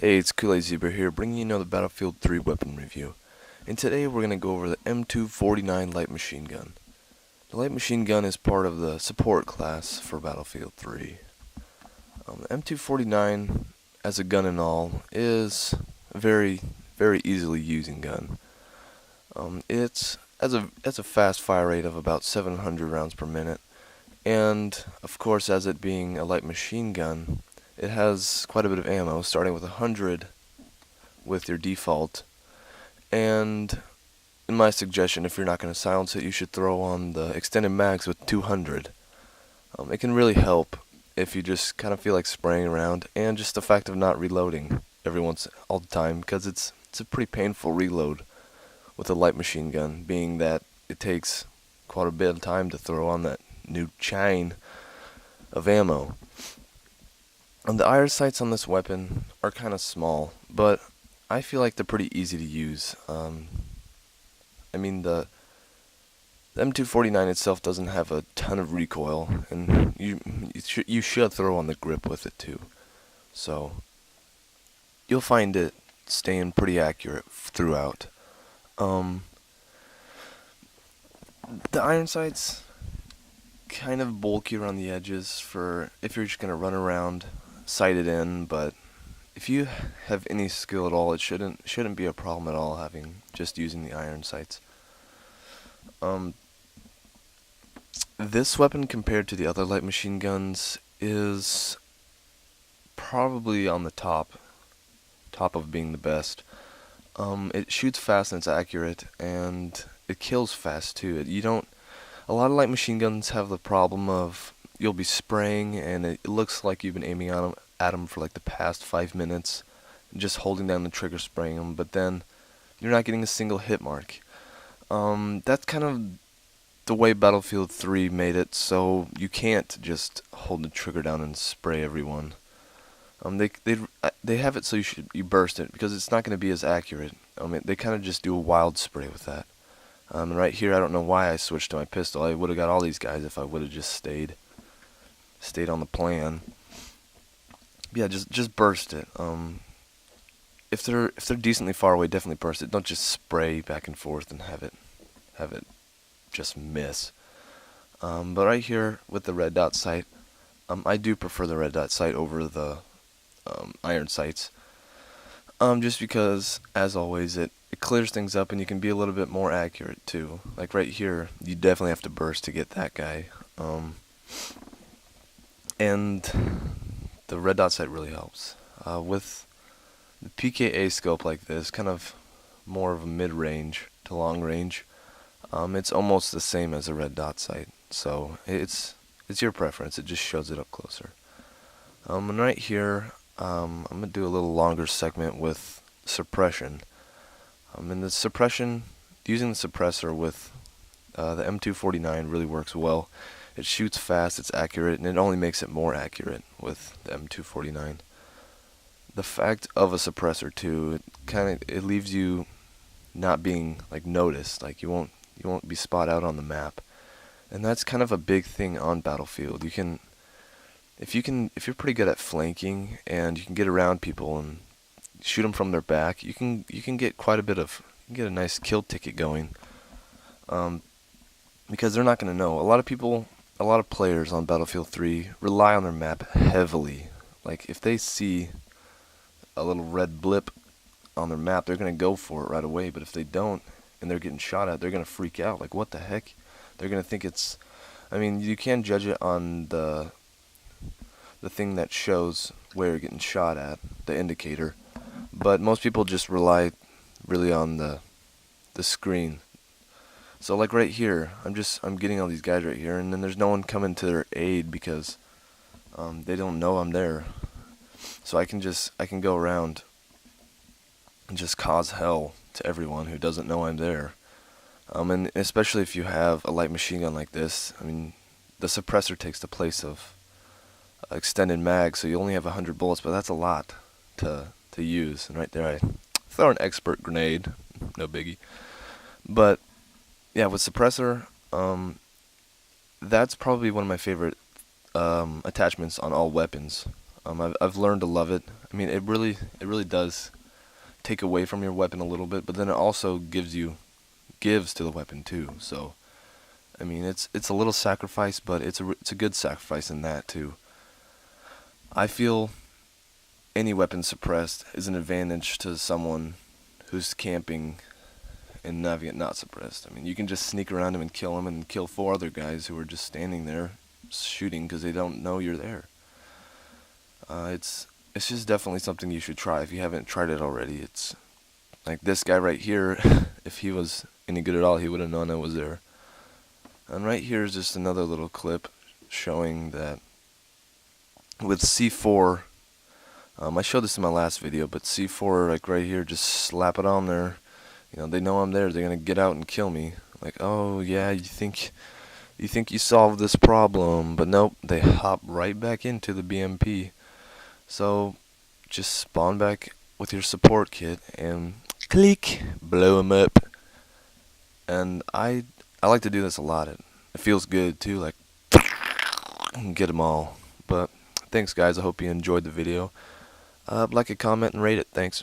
Hey, it's Kool-Aid Zebra here, bringing you another Battlefield 3 weapon review. And today we're going to go over the M249 Light Machine Gun. The Light Machine Gun is part of the support class for Battlefield 3. The M249, as a gun and all, is a very easily using gun. It's has a fast fire rate of about 700 rounds per minute, and of course, as it being a light machine gun, it has quite a bit of ammo, starting with 100 with your default. And in my suggestion, if you're not going to silence it, you should throw on the extended mags with 200. It can really help if you just kind of feel like spraying around, and just the fact of not reloading all the time, because it's a pretty painful reload with a light machine gun, being that it takes quite a bit of time to throw on that new chain of ammo. The iron sights on this weapon are kind of small, but I feel like they're pretty easy to use. I mean, the M249 itself doesn't have a ton of recoil, and you should throw on the grip with it too. So you'll find it staying pretty accurate throughout. The iron sights kind of bulky around the edges for if you're just gonna run around sighted in, but if you have any skill at all, it shouldn't be a problem at all just using the iron sights. This weapon compared to the other light machine guns is probably on the top of being the best. It shoots fast and it's accurate, and it kills fast too. A lot of light machine guns have the problem of you'll be spraying and it looks like you've been aiming at them for like the past 5 minutes, just holding down the trigger spraying them, but then you're not getting a single hit mark. That's kind of the way Battlefield 3 made it, so you can't just hold the trigger down and spray everyone. They have it so you burst it, because it's not going to be as accurate. They kind of just do a wild spray with that. And right here, I don't know why I switched to my pistol. I would have got all these guys if I would have just stayed on the plan. Yeah, just burst it. If they're decently far away, definitely burst it. Don't just spray back and forth and have it just miss. But right here with the red dot sight, I do prefer the red dot sight over the iron sights. Just because, as always, it clears things up and you can be a little bit more accurate too. Like right here, you definitely have to burst to get that guy. And the red dot sight really helps. With the PKA scope like this, kind of more of a mid-range to long-range, it's almost the same as a red dot sight. So it's your preference. It just shows it up closer. And right here, I'm going to do a little longer segment with suppression. And the suppression, using the suppressor with the M249 really works well. It shoots fast, it's accurate, and it only makes it more accurate with the M249. The fact of a suppressor too, it leaves you not being like noticed, like you won't be spot out on the map. And that's kind of a big thing on Battlefield. If you're pretty good at flanking and you can get around people and shoot them from their back, you can get a nice kill ticket going. Because they're not going to know. A lot of players on Battlefield 3 rely on their map heavily. Like if they see a little red blip on their map, they're going to go for it right away. But if they don't and they're getting shot at, they're going to freak out. Like, what the heck? They're going to think you can judge it on the thing that shows where you're getting shot at, the indicator. But most people just rely really on the screen. So like right here, I'm getting all these guys right here, and then there's no one coming to their aid because they don't know I'm there. So I can go around and just cause hell to everyone who doesn't know I'm there. And especially if you have a light machine gun like this, the suppressor takes the place of extended mag, so you only have 100 bullets, but that's a lot to use. And right there, I throw an expert grenade, no biggie. But yeah, with suppressor, that's probably one of my favorite attachments on all weapons. I've learned to love it. I mean, it really does take away from your weapon a little bit, but then it also gives to the weapon too. So I mean, it's a little sacrifice, but it's a good sacrifice in that too. I feel any weapon suppressed is an advantage to someone who's camping and having it not suppressed. I mean, you can just sneak around him and kill 4 other guys who are just standing there shooting because they don't know you're there. It's just definitely something you should try if you haven't tried it already. It's like this guy right here. If he was any good at all, he would have known I was there. And right here is just another little clip showing that with C4, I showed this in my last video, but C4, like right here, just slap it on there. You know, they know I'm there. They're gonna get out and kill me. Like, oh yeah, you think you solved this problem, but nope, they hop right back into the BMP. So just spawn back with your support kit and click, blow them up. And I like to do this a lot. It feels good too, like get them all. But thanks guys, I hope you enjoyed the video. Like a comment and rate it. Thanks.